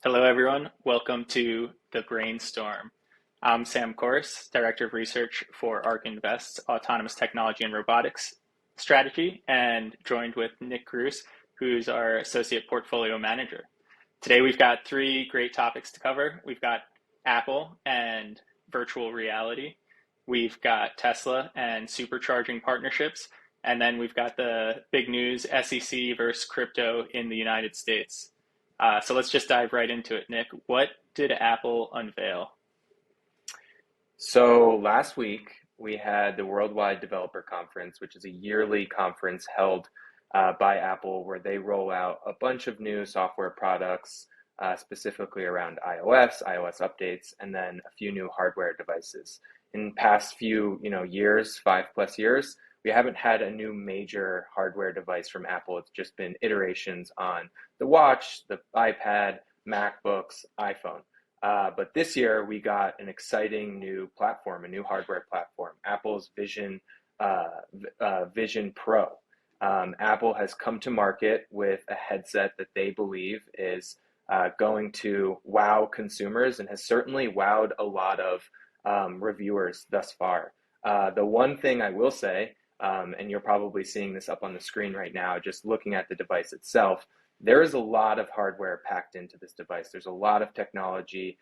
Hello, everyone. Welcome to the Brainstorm. I'm Sam Korus, Director of Research for ARK Invest's Autonomous Technology and Robotics Strategy, and joined with Nick Grous, who's our Associate Portfolio Manager. Today, we've got three great topics to cover. We've got Apple and virtual reality. We've got Tesla and supercharging partnerships. And then we've got the big news, SEC versus crypto in the United States. So let's just dive right into it, Nick. What did Apple unveil? So last week we had the Worldwide Developer Conference, which is a yearly conference held by Apple where they roll out a bunch of new software products, specifically around iOS updates, and then a few new hardware devices. In past few years, 5+ years, we haven't had a new major hardware device from Apple. It's just been iterations on the watch, the iPad, MacBooks, iPhone. But this year we got an exciting new platform, a new hardware platform, Apple's Vision Pro. Apple has come to market with a headset that they believe is going to wow consumers and has certainly wowed a lot of reviewers thus far. The one thing I will say, and you're probably seeing this up on the screen right now, just looking at the device itself, there is a lot of hardware packed into this device. There's a lot of technology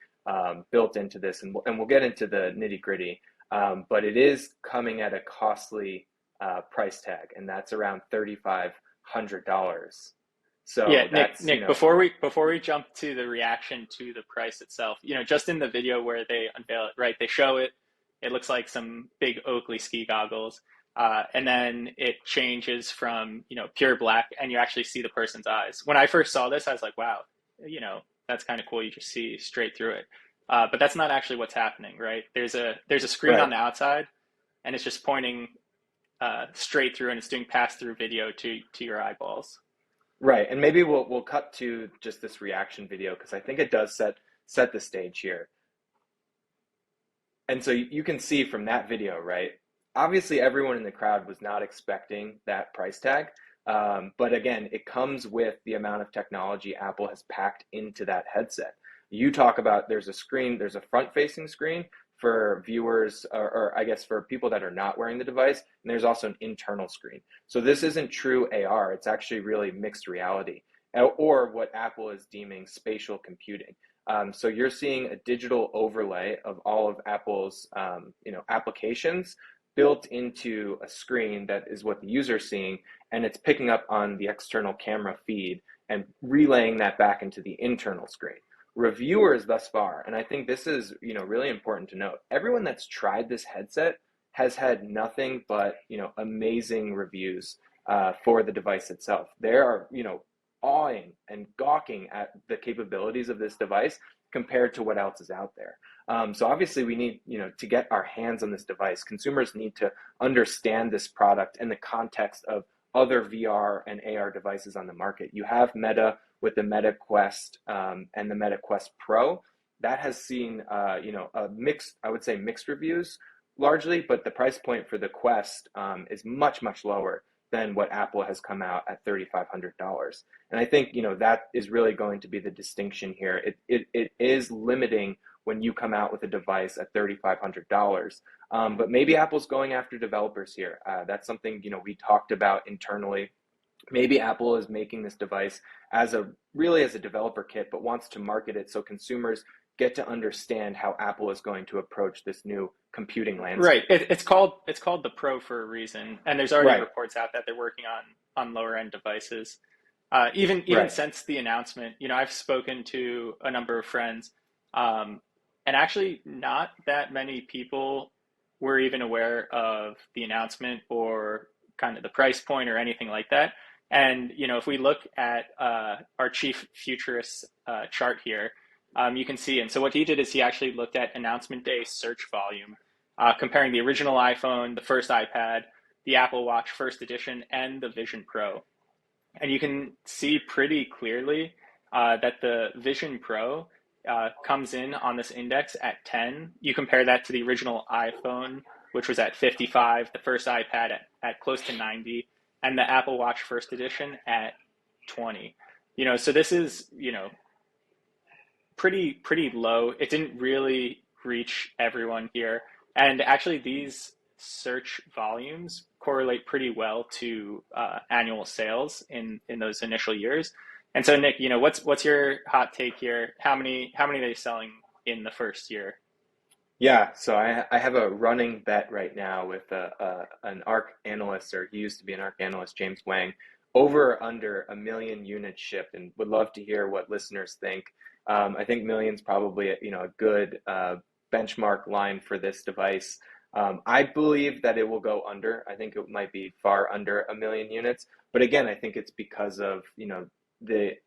built into this, and we'll get into the nitty gritty, but it is coming at a costly price tag, and that's around $3,500. So Yeah, that's, Nick, before we jump to the reaction to the price itself, just in the video where they unveil it, right? They show it. It looks like some big Oakley ski goggles. And then it changes from, pure black, and you actually see the person's eyes. When I first saw this, I was like, wow, that's kind of cool. You just see straight through it. But that's not actually what's happening, right? There's a screen on right. the outside, and it's just pointing straight through, and it's doing pass-through video to your eyeballs. Right, and maybe we'll cut to just this reaction video because I think it does set the stage here. And so you can see from that video, right? Obviously, everyone in the crowd was not expecting that price tag. But again, it comes with the amount of technology Apple has packed into that headset. You talk about there's a front-facing screen for viewers, or I guess for people that are not wearing the device, and there's also an internal screen. So this isn't true AR, it's actually really mixed reality, or what Apple is deeming spatial computing. So you're seeing a digital overlay of all of Apple's applications built into a screen that is what the user's seeing, and it's picking up on the external camera feed and relaying that back into the internal screen. Reviewers thus far, and I think this is really important to note, everyone that's tried this headset has had nothing but amazing reviews for the device itself. They are awing and gawking at the capabilities of this device compared to what else is out there. So obviously we need, to get our hands on this device. Consumers need to understand this product in the context of other VR and AR devices on the market. You have Meta with the Meta Quest and the Meta Quest Pro. That has seen, a mixed, I would say mixed reviews largely, but the price point for the Quest is much, much lower than what Apple has come out at $3,500. And I think, that is really going to be the distinction here. It is limiting when you come out with a device at $3,500. But maybe Apple's going after developers here. That's something, we talked about internally. Maybe Apple is making this device as a developer kit, but wants to market it so consumers get to understand how Apple is going to approach this new computing Right. landscape. It's called the Pro for a reason, and there's already Right, reports out that they're working on lower end devices. Even right. since the announcement, I've spoken to a number of friends, and actually not that many people were even aware of the announcement or kind of the price point or anything like that. And if we look at our chief futurist chart here, you can see. And so what he did is he actually looked at announcement day search volume, comparing the original iPhone, the first iPad, the Apple Watch first edition, and the Vision Pro. And you can see pretty clearly that the Vision Pro comes in on this index at 10. You compare that to the original iPhone, which was at 55, the first iPad at close to 90, and the Apple Watch first edition at 20. So this is, pretty low. It didn't really reach everyone here. And actually, these search volumes correlate pretty well to annual sales in those initial years. And so, Nick, what's your hot take here? How many are they selling in the first year? Yeah, so I have a running bet right now with an ARC analyst, or he used to be an ARC analyst, James Wang, over or under 1 million units shipped, and would love to hear what listeners think. I think million's probably a good benchmark line for this device. I believe that it will go under. I think it might be far under 1 million units, but again, I think it's because of the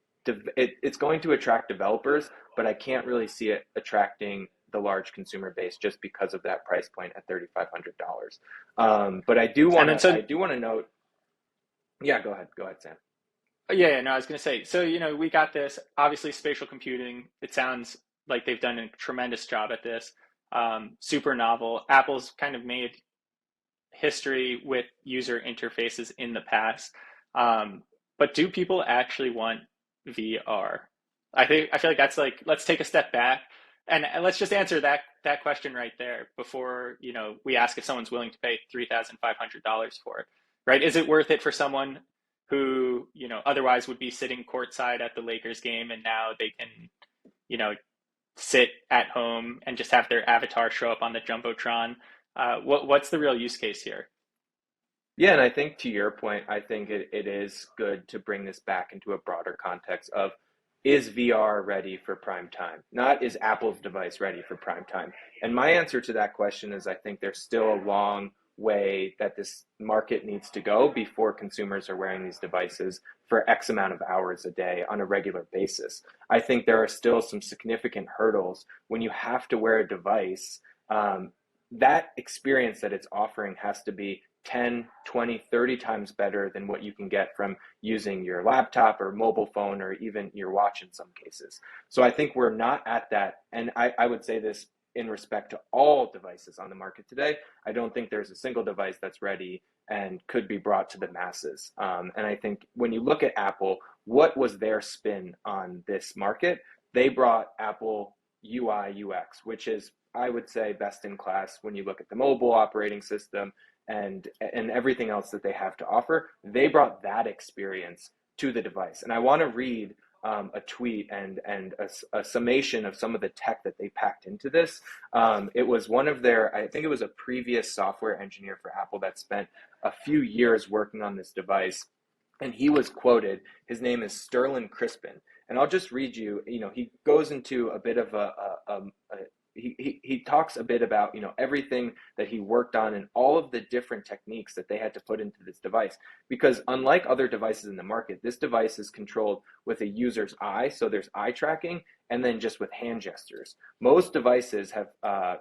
it's going to attract developers, but I can't really see it attracting the large consumer base just because of that price point at $3,500. But And then so I do want to note. Yeah, go ahead, Sam. yeah, no, I was going to say, so we got this. Obviously, spatial computing. It sounds like they've done a tremendous job at this. Super novel. Apple's kind of made history with user interfaces in the past. But do people actually want VR? I feel like that's like, let's take a step back and let's just answer that question right there before we ask if someone's willing to pay $3,500 for it. Right? Is it worth it for someone who otherwise would be sitting courtside at the Lakers game, and now they can you know sit at home and just have their avatar show up on the jumbotron? What's the real use case here? Yeah, and I think to your point, I think it is good to bring this back into a broader context of, is VR ready for prime time? Not, is Apple's device ready for prime time? And my answer to that question is, I think there's still a long way that this market needs to go before consumers are wearing these devices for X amount of hours a day on a regular basis. I think there are still some significant hurdles when you have to wear a device. That experience that it's offering has to be 10, 20, 30 times better than what you can get from using your laptop or mobile phone or even your watch in some cases. So I think we're not at that. And I would say this in respect to all devices on the market today. I don't think there's a single device that's ready and could be brought to the masses. And I think when you look at Apple, what was their spin on this market? They brought Apple UI UX, which is, I would say, best in class when you look at the mobile operating system and everything else that they have to offer. They brought that experience to the device. And I want to read a tweet and a summation of some of the tech that they packed into this. It was one of their, I think it was a previous software engineer for Apple that spent a few years working on this device. And he was quoted, his name is Sterling Crispin. And I'll just read you, he goes into a bit of he talks a bit about everything that he worked on and all of the different techniques that they had to put into this device, because unlike other devices in the market, this device is controlled with a user's eye, so there's eye tracking, and then just with hand gestures. Most devices have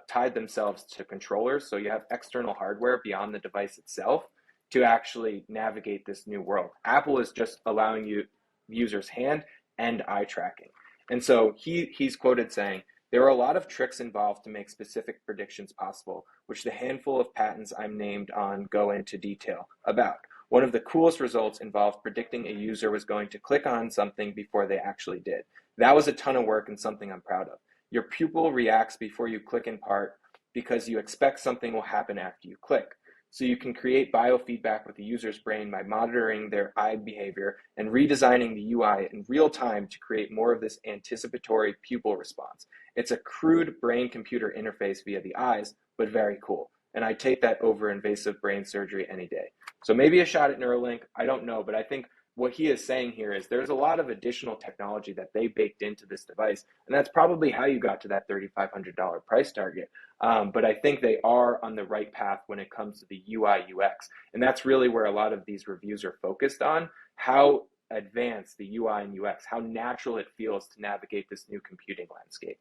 tied themselves to controllers, so you have external hardware beyond the device itself to actually navigate this new world. Apple is just allowing users hand and eye tracking. And so he's quoted saying, "There are a lot of tricks involved to make specific predictions possible, which the handful of patents I'm named on go into detail about. One of the coolest results involved predicting a user was going to click on something before they actually did. That was a ton of work and something I'm proud of. Your pupil reacts before you click in part because you expect something will happen after you click. So you can create biofeedback with the user's brain by monitoring their eye behavior and redesigning the UI in real time to create more of this anticipatory pupil response. It's a crude brain-computer interface via the eyes, but very cool. And I take that over invasive brain surgery any day." So maybe a shot at Neuralink, I don't know, but I think what he is saying here is there's a lot of additional technology that they baked into this device, and that's probably how you got to that $3,500 price target. But I think they are on the right path when it comes to the UI UX, and that's really where a lot of these reviews are focused on, how advanced the UI and UX, how natural it feels to navigate this new computing landscape.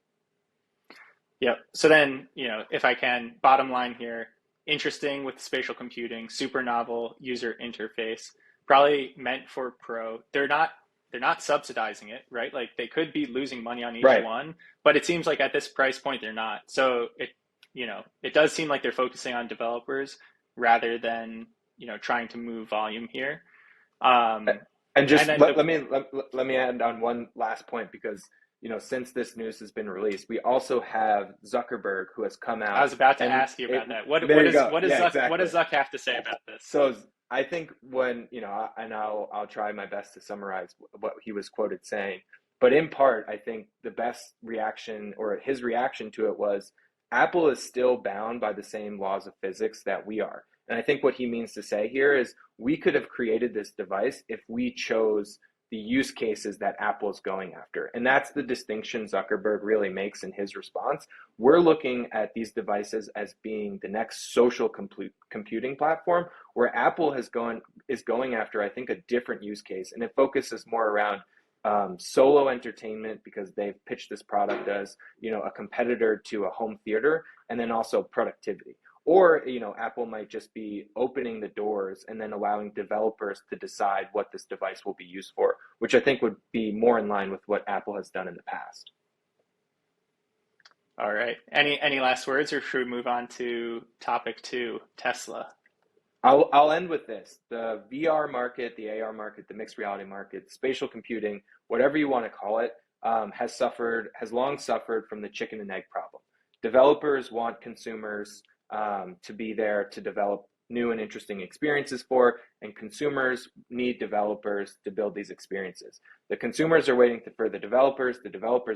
Yep. So then, if I can, bottom line here, interesting with spatial computing, super novel user interface, probably meant for pro. They're not subsidizing it, right? Like they could be losing money on each Right. one, but it seems like at this price point they're not. So it does seem like they're focusing on developers rather than, trying to move volume here. Um, And and just then the let me add on one last point, because since this news has been released, we also have Zuckerberg who has come I out was about to and ask you about that. What there what you is go. what is Yeah, Zuck what exactly. does Zuck have to say about this? So I think when, and I'll try my best to summarize what he was quoted saying, but in part, I think the best reaction or his reaction to it was Apple is still bound by the same laws of physics that we are. And I think what he means to say here is we could have created this device if we chose the use cases that Apple's going after. And that's the distinction Zuckerberg really makes in his response. We're looking at these devices as being the next social computing platform, where Apple is going after, I think, a different use case. And it focuses more around solo entertainment, because they've pitched this product as, a competitor to a home theater, and then also productivity. Or, Apple might just be opening the doors and then allowing developers to decide what this device will be used for, which I think would be more in line with what Apple has done in the past. All right. Any last words, or should we move on to topic two, Tesla? I'll end with this. The VR market, the AR market, the mixed reality market, spatial computing, whatever you want to call it, has long suffered from the chicken and egg problem. Developers want consumers to be there to develop new and interesting experiences for, and consumers need developers to build these experiences. The consumers are waiting for the developers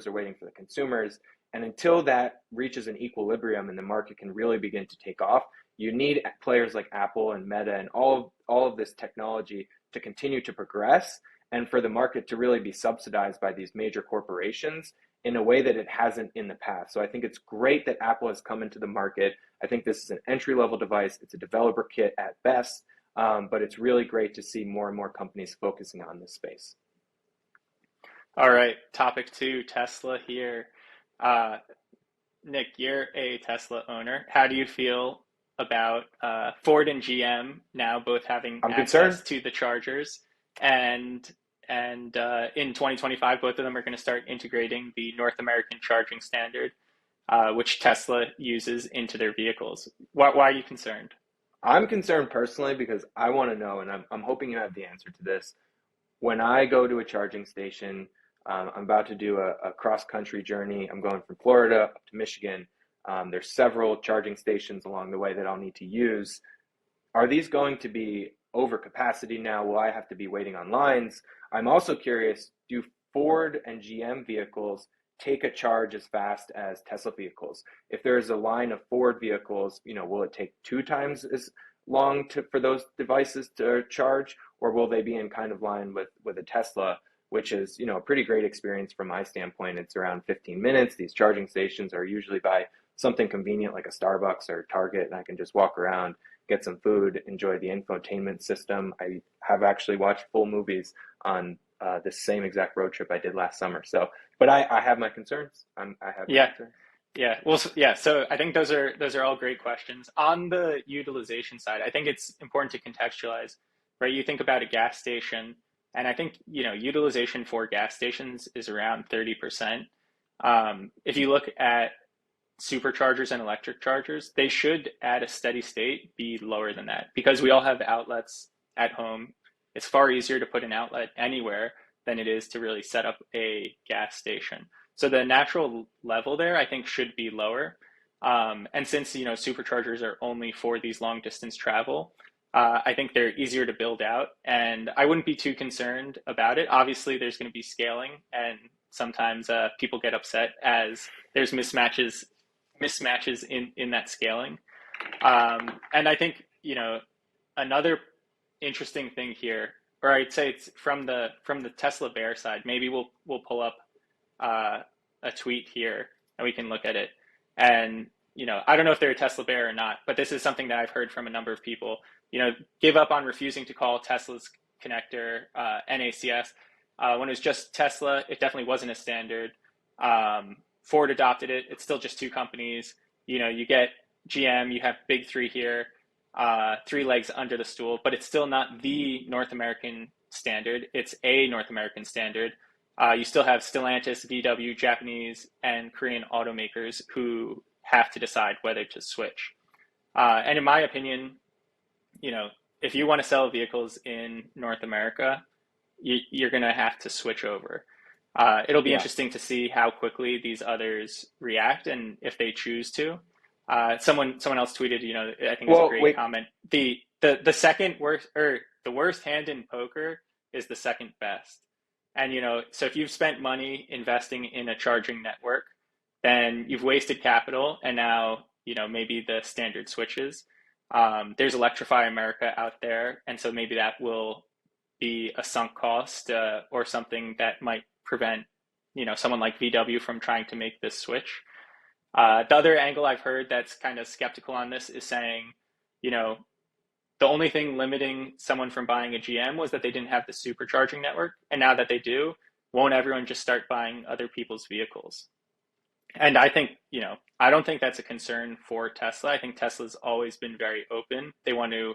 are waiting for the consumers, and until that reaches an equilibrium and the market can really begin to take off, you need players like Apple and Meta and all of this technology to continue to progress, and for the market to really be subsidized by these major corporations in a way that it hasn't in the past. So I think it's great that Apple has come into the market. I think this is an entry-level device. It's a developer kit at best, but it's really great to see more and more companies focusing on this space. All right, topic two, Tesla here. Uh, Nick, you're a Tesla owner. How do you feel about Ford and GM now both having I'm concerned. access to the chargers, and in 2025, both of them are going to start integrating the North American charging standard, which Tesla uses into their vehicles. Why are you concerned? I'm concerned personally because I want to know, and I'm hoping you have the answer to this. When I go to a charging station, I'm about to do a cross-country journey. I'm going from Florida up to Michigan. There's several charging stations along the way that I'll need to use. Are these going to be over capacity now? Will I have to be waiting on lines? I'm also curious, do Ford and GM vehicles take a charge as fast as Tesla vehicles? If there's a line of Ford vehicles, will it take 2 times as long for those devices to charge, or will they be in kind of line with a Tesla, which is, a pretty great experience from my standpoint. It's around 15 minutes. These charging stations are usually by something convenient like a Starbucks or Target, and I can just walk around, get some food, enjoy the infotainment system. I have actually watched full movies on the same exact road trip I did last summer. So, but I have my concerns. I have my Yeah, concerns. yeah. Well, yeah. So I think those are all great questions. On the utilization side, I think it's important to contextualize, right? You think about a gas station, and I think utilization for gas stations is around 30%. If you look at superchargers and electric chargers, they should at a steady state be lower than that, because we all have outlets at home. It's far easier to put an outlet anywhere than it is to really set up a gas station. So the natural level there, I think, should be lower. And since superchargers are only for these long distance travel, I think they're easier to build out, and I wouldn't be too concerned about it. Obviously, there's going to be scaling, and sometimes people get upset as there's mismatches in that scaling. And I think another interesting thing here, or I'd say it's from the Tesla bear side. Maybe we'll pull up a tweet here and we can look at it. And I don't know if they're a Tesla bear or not, but this is something that I've heard from a number of people. Give up on refusing to call Tesla's connector NACS. When it was just Tesla, it definitely wasn't a standard. Ford adopted it. It's still just two companies. You get GM, you have big three here, three legs under the stool, but it's still not the North American standard. It's a North American standard. You still have Stellantis, VW, Japanese, and Korean automakers who have to decide whether to switch. And in my opinion, if you want to sell vehicles in North America, you're going to have to switch over. It'll be Yeah. interesting to see how quickly these others react and if they choose to. Someone else tweeted, I think it was a Well, great wait. comment. The second worst, or the worst hand in poker is the second best. And so if you've spent money investing in a charging network, then you've wasted capital, and now maybe the standard switches. There's Electrify America out there, and so maybe that will be a sunk cost, or something that might prevent someone like VW from trying to make this switch. The other angle I've heard that's kind of skeptical on this is saying, you know, the only thing limiting someone from buying a GM was that they didn't have the supercharging network, and now that they do, won't everyone just start buying other people's vehicles? And I think, I don't think that's a concern for Tesla. I think Tesla's always been very open. They want to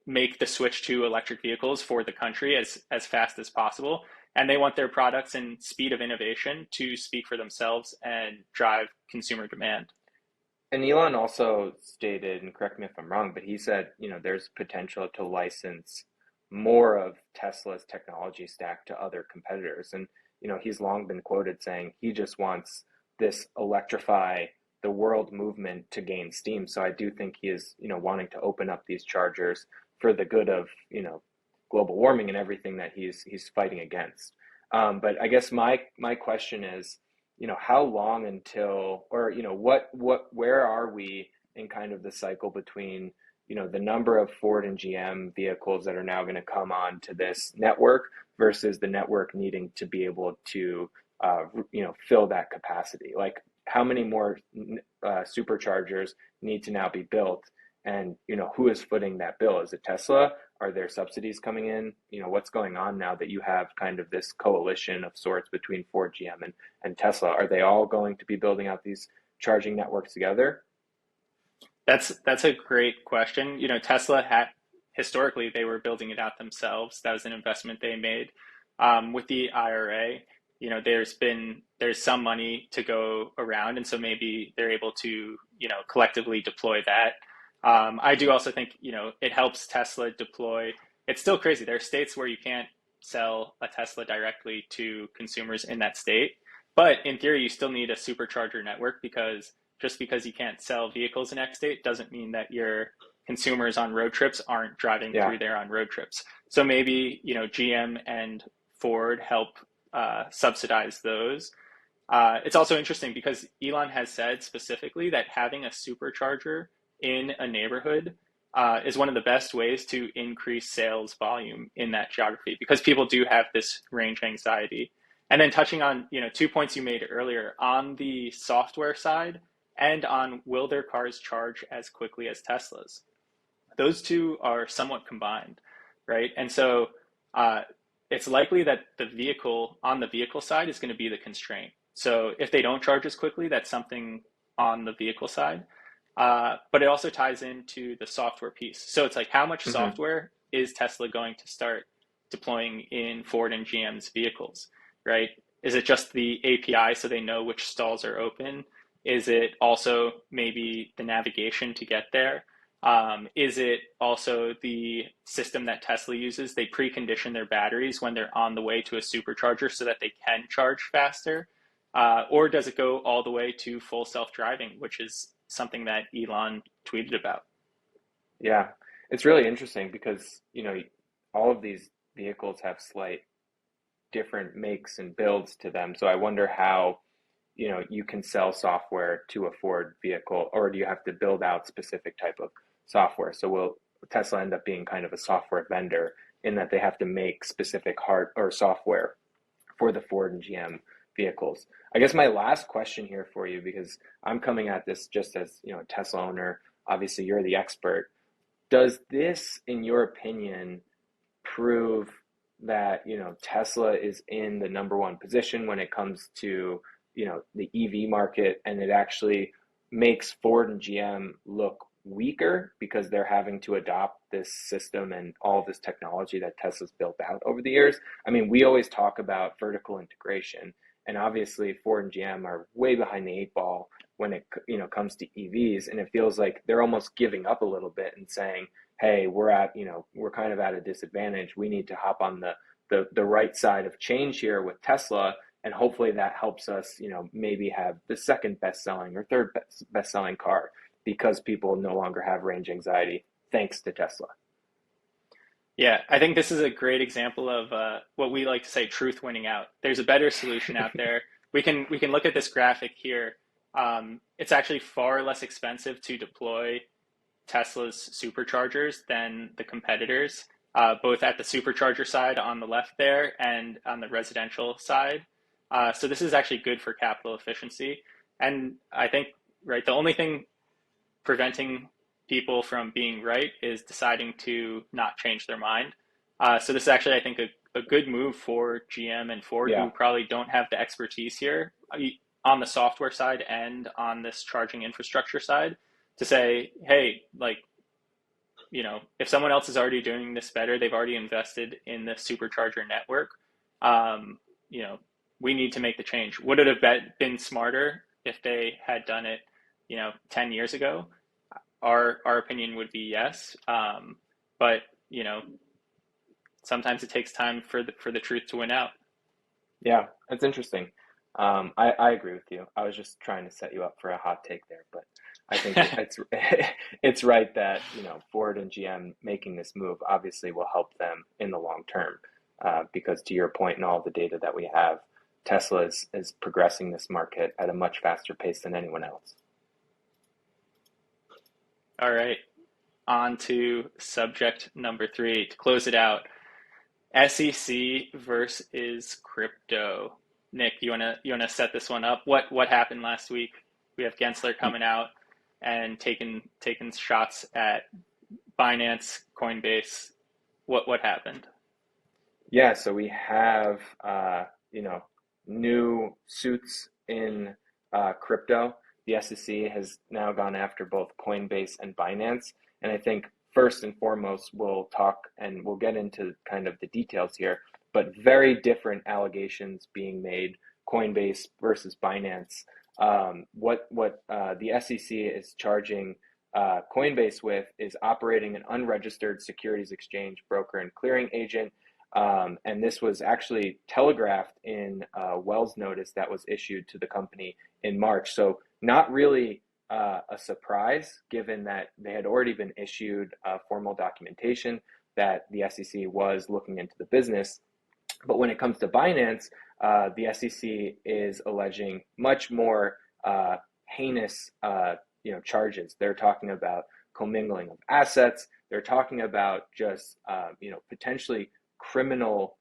make the switch to electric vehicles for the country as fast as possible, and they want their products and speed of innovation to speak for themselves and drive consumer demand. And Elon also stated, and correct me if I'm wrong, but he said, there's potential to license more of Tesla's technology stack to other competitors. And, he's long been quoted saying he just wants this electrify the world movement to gain steam. So I do think he is, wanting to open up these chargers for the good of, global warming and everything that he's fighting against. But I guess my question is, how long until, or, where are we in kind of the cycle between, the number of Ford and GM vehicles that are now going to come on to this network versus the network needing to be able to, fill that capacity? Like, how many more superchargers need to now be built? And, who is footing that bill? Is it Tesla? Are there subsidies coming in? What's going on now that you have kind of this coalition of sorts between Ford, GM, and Tesla? Are they all going to be building out these charging networks together? That's a great question. Tesla had historically they were building it out themselves. That was an investment they made. With the IRA, there's some money to go around, and so maybe they're able to collectively deploy that. I do also think it helps Tesla deploy. It's still crazy. There are states where you can't sell a Tesla directly to consumers in that state, but in theory, you still need a supercharger network, because just because you can't sell vehicles in X state doesn't mean that your consumers on road trips aren't driving Yeah. through there on road trips. So maybe GM and Ford help subsidize those. It's also interesting because Elon has said specifically that having a supercharger in a neighborhood is one of the best ways to increase sales volume in that geography, because people do have this range anxiety. And then touching on 2 points you made earlier on the software side, and on will their cars charge as quickly as Teslas, those two are somewhat combined, right? And so it's likely that the vehicle side is going to be the constraint. So if they don't charge as quickly, that's something on the vehicle side. But it also ties into the software piece. So it's like, how much Hmm. software is Tesla going to start deploying in Ford and GM's vehicles, right? Is it just the API so they know which stalls are open? Is it also maybe the navigation to get there? Is it also the system that Tesla uses? They precondition their batteries when they're on the way to a supercharger so that they can charge faster. Or does it go all the way to full self-driving, which is something that Elon tweeted about? Yeah. It's really interesting because, all of these vehicles have slight different makes and builds to them. So I wonder how, you can sell software to a Ford vehicle, or do you have to build out specific type of software? So will Tesla end up being kind of a software vendor in that they have to make specific hard or software for the Ford and GM vehicles? I guess my last question here for you, because I'm coming at this just as, a Tesla owner, obviously you're the expert. Does this, in your opinion, prove that Tesla is in the number one position when it comes to the EV market, and it actually makes Ford and GM look weaker because they're having to adopt this system and all this technology that Tesla's built out over the years? I mean, we always talk about vertical integration, and obviously Ford and GM are way behind the eight ball when it comes to EVs, and it feels like they're almost giving up a little bit and saying, hey, we're kind of at a disadvantage. We need to hop on the right side of change here with Tesla, and hopefully that helps us, maybe have the second best selling or third best selling car because people no longer have range anxiety thanks to Tesla. Yeah, I think this is a great example of what we like to say, truth winning out. There's a better solution out there. We can look at this graphic here. It's actually far less expensive to deploy Tesla's superchargers than the competitors, both at the supercharger side on the left there and on the residential side. So this is actually good for capital efficiency. And I think, right, the only thing preventing people from being right is deciding to not change their mind. So this is actually, I think, a good move for GM and Ford, Yeah. who probably don't have the expertise here on the software side and on this charging infrastructure side to say, hey, like, if someone else is already doing this better, they've already invested in the supercharger network, um, you know, we need to make the change. Would it have been smarter if they had done it, 10 years ago? Our opinion would be yes. But, sometimes it takes time for the truth to win out. Yeah, that's interesting. I agree with you. I was just trying to set you up for a hot take there, but I think it's it's right that Ford and GM making this move obviously will help them in the long term, because to your point and all the data that we have, Tesla is progressing this market at a much faster pace than anyone else. All right, on to subject number 3 to close it out. SEC versus crypto. Nick, you wanna set this one up? What happened last week? We have Gensler coming out and taking shots at Binance, Coinbase. What happened? Yeah, so we have new suits in crypto. The SEC has now gone after both Coinbase and Binance, and I think first and foremost we'll talk and we'll get into kind of the details here, but very different allegations being made. Coinbase versus Binance. What the SEC is charging Coinbase with is operating an unregistered securities exchange, broker, and clearing agent. And this was actually telegraphed in a Wells notice that was issued to the company in March. So not really a surprise, given that they had already been issued formal documentation that the SEC was looking into the business. But when it comes to Binance, the SEC is alleging much more heinous charges. They're talking about commingling of assets. They're talking about just potentially criminal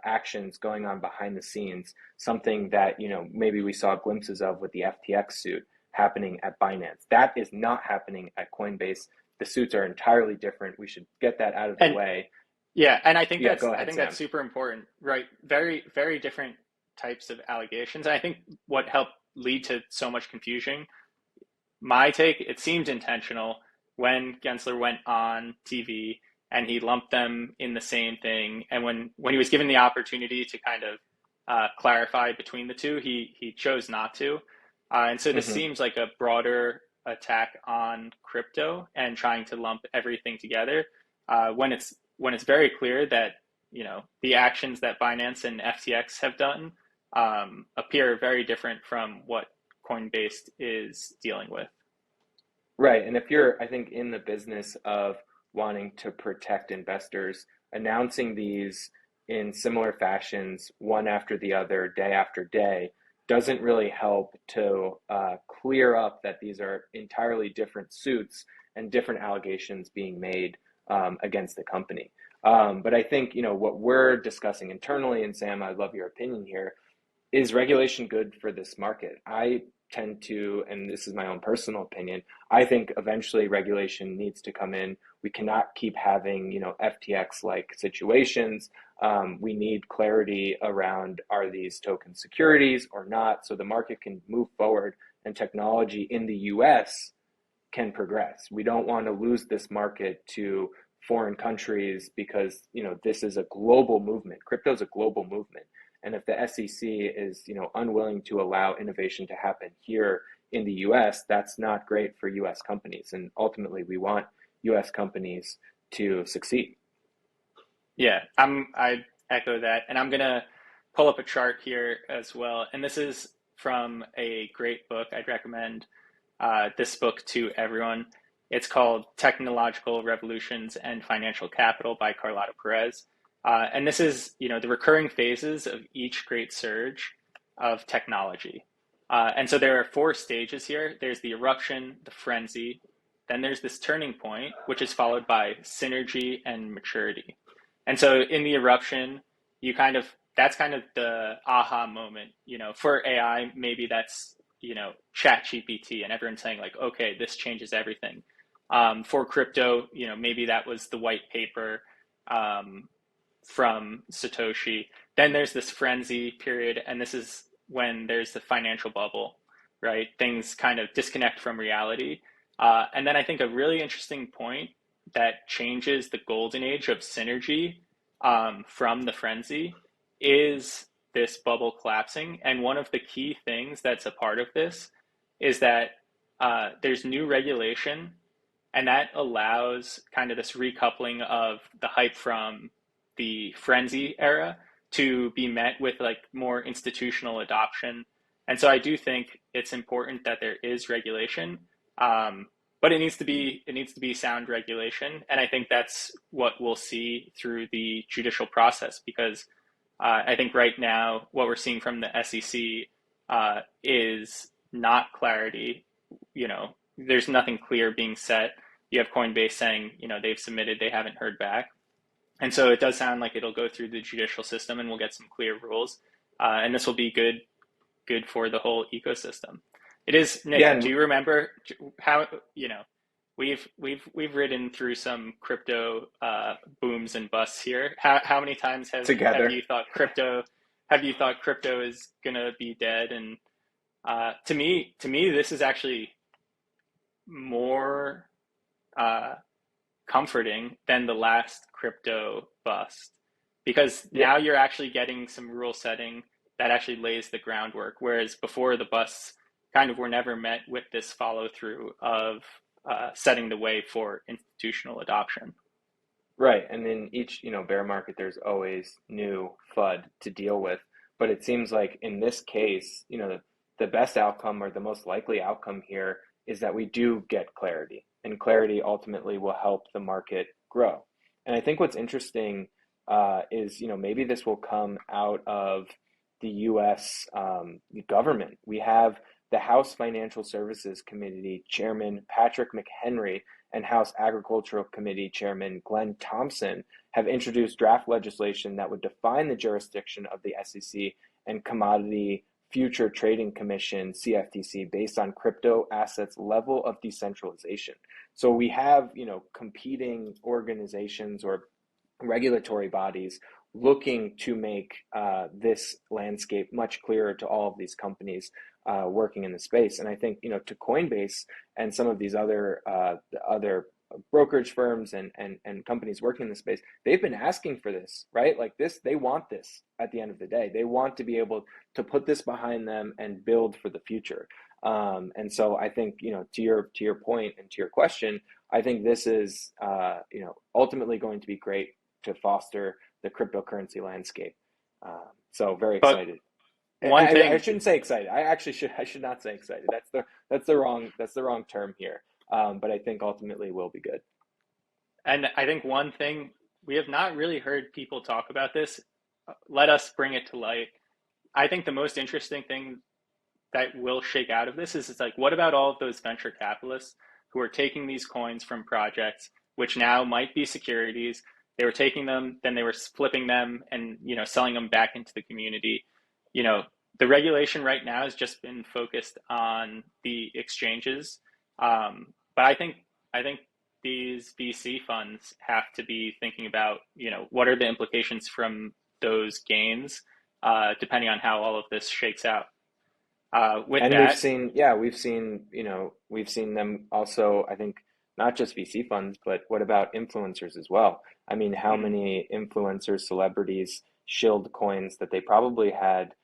actions going on behind the scenes, something that maybe we saw glimpses of with the FTX suit happening at Binance. That is not happening at Coinbase. The suits are entirely different. We should get that out of the way. Yeah, and I think Yeah, go ahead, Sam. that's super important, right? Very, very different types of allegations. And I think what helped lead to so much confusion, my take, it seemed intentional when Gensler went on TV and he lumped them in the same thing. And when he was given the opportunity to kind of clarify between the two, he chose not to. And so this seems like a broader attack on crypto and trying to lump everything together when it's very clear that the actions that Binance and FTX have done appear very different from what Coinbase is dealing with. Right, and if you're, I think, in the business of wanting to protect investors, announcing these in similar fashions, one after the other, day after day, doesn't really help to clear up that these are entirely different suits and different allegations being made against the company. But I think, what we're discussing internally, and Sam, I'd love your opinion here, is regulation good for this market? I tend to, and this is my own personal opinion, I think eventually regulation needs to come in. We cannot keep having, FTX-like situations. We need clarity around, are these token securities or not, so the market can move forward and technology in the US can progress. We don't want to lose this market to foreign countries because, this is a global movement. Crypto is a global movement. And if the SEC is, unwilling to allow innovation to happen here in the US, that's not great for US companies. And ultimately, we want US companies to succeed. Yeah, I echo that. And I'm going to pull up a chart here as well. And this is from a great book. I'd recommend this book to everyone. It's called Technological Revolutions and Financial Capital by Carlota Perez. And this is, the recurring phases of each great surge of technology. And so there are four stages here. There's the eruption, the frenzy, then there's this turning point, which is followed by synergy and maturity. And so in the eruption, that's kind of the aha moment, for AI, maybe that's, chat GPT and everyone's saying like, okay, this changes everything. For crypto, maybe that was the white paper from Satoshi. Then there's this frenzy period, and this is when there's the financial bubble, right? Things kind of disconnect from reality. And then I think a really interesting point that changes the golden age of synergy from the frenzy is this bubble collapsing. And one of the key things that's a part of this is that there's new regulation, and that allows kind of this recoupling of the hype from the frenzy era to be met with like more institutional adoption. And so I do think it's important that there is regulation, but it needs to be sound regulation, and I think that's what we'll see through the judicial process, because I think right now what we're seeing from the SEC is not clarity. There's nothing clear being set. You have Coinbase saying, they've submitted, they haven't heard back. And so it does sound like it'll go through the judicial system and we'll get some clear rules. And this will be good for the whole ecosystem. It is, Yeah, Nick, do and you remember how, we've ridden through some crypto booms and busts here. How many times have together. you thought crypto is gonna be dead? And to me, this is actually more uh, comforting than the last crypto bust, because Yeah, now you're actually getting some rule setting that actually lays the groundwork, whereas before the busts kind of were never met with this follow through of setting the way for institutional adoption. right. And in each, bear market, there's always new FUD to deal with. But it seems like in this case, the best outcome or the most likely outcome here is that we do get clarity, and clarity ultimately will help the market grow. And I think what's interesting is, maybe this will come out of the U.S. Government. We have the House Financial Services Committee Chairman Patrick McHenry and House Agricultural Committee Chairman Glenn Thompson have introduced draft legislation that would define the jurisdiction of the SEC and Commodity Future Trading Commission, CFTC, based on crypto assets level of decentralization. So we have, competing organizations or regulatory bodies looking to make this landscape much clearer to all of these companies working in the space. And I think, to Coinbase and some of these other brokerage firms and companies working in the space, they've been asking for this, right? Like this, they want this at the end of the day. They want to be able to put this behind them and build for the future. And so I think, to your point and to your question, I think this is, ultimately going to be great to foster the cryptocurrency landscape. So very But excited. one I thing, shouldn't say excited. I should not say excited. That's the wrong term here. But I think ultimately will be good. and I think one thing, we have not really heard people talk about this. Let us bring it to light. I think the most interesting thing that will shake out of this is it's like, what about all of those venture capitalists who are taking these coins from projects, which now might be securities? They were taking them, then they were flipping them and selling them back into the community. You know, the regulation right now has just been focused on the exchanges, but I think these VC funds have to be thinking about what are the implications from those gains, depending on how all of this shakes out. With And we've that, seen, yeah, we've seen them also, I think, not just VC funds, but what about influencers as well? I mean, how mm, many influencers, celebrities shilled coins that they probably had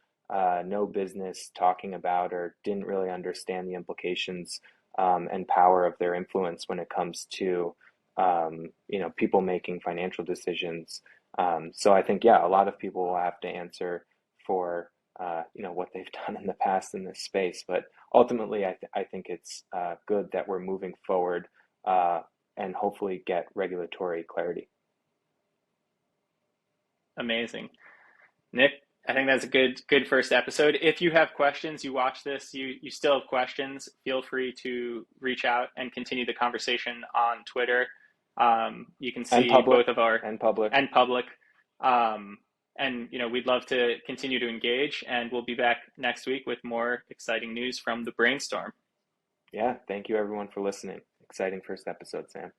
no business talking about or didn't really understand the implications and power of their influence when it comes to people making financial decisions So I think, yeah, a lot of people will have to answer for what they've done in the past in this space. But ultimately, I think it's good that we're moving forward uh, and hopefully get regulatory clarity. Amazing. Nick, I think that's a good first episode. If you have questions, you watch this, you still have questions, feel free to reach out and continue the conversation on Twitter. You can And see public, both of our and public. and public. Um, and we'd love to continue to engage, and we'll be back next week with more exciting news from the Brainstorm. Yeah, thank you everyone for listening. Exciting first episode, Sam.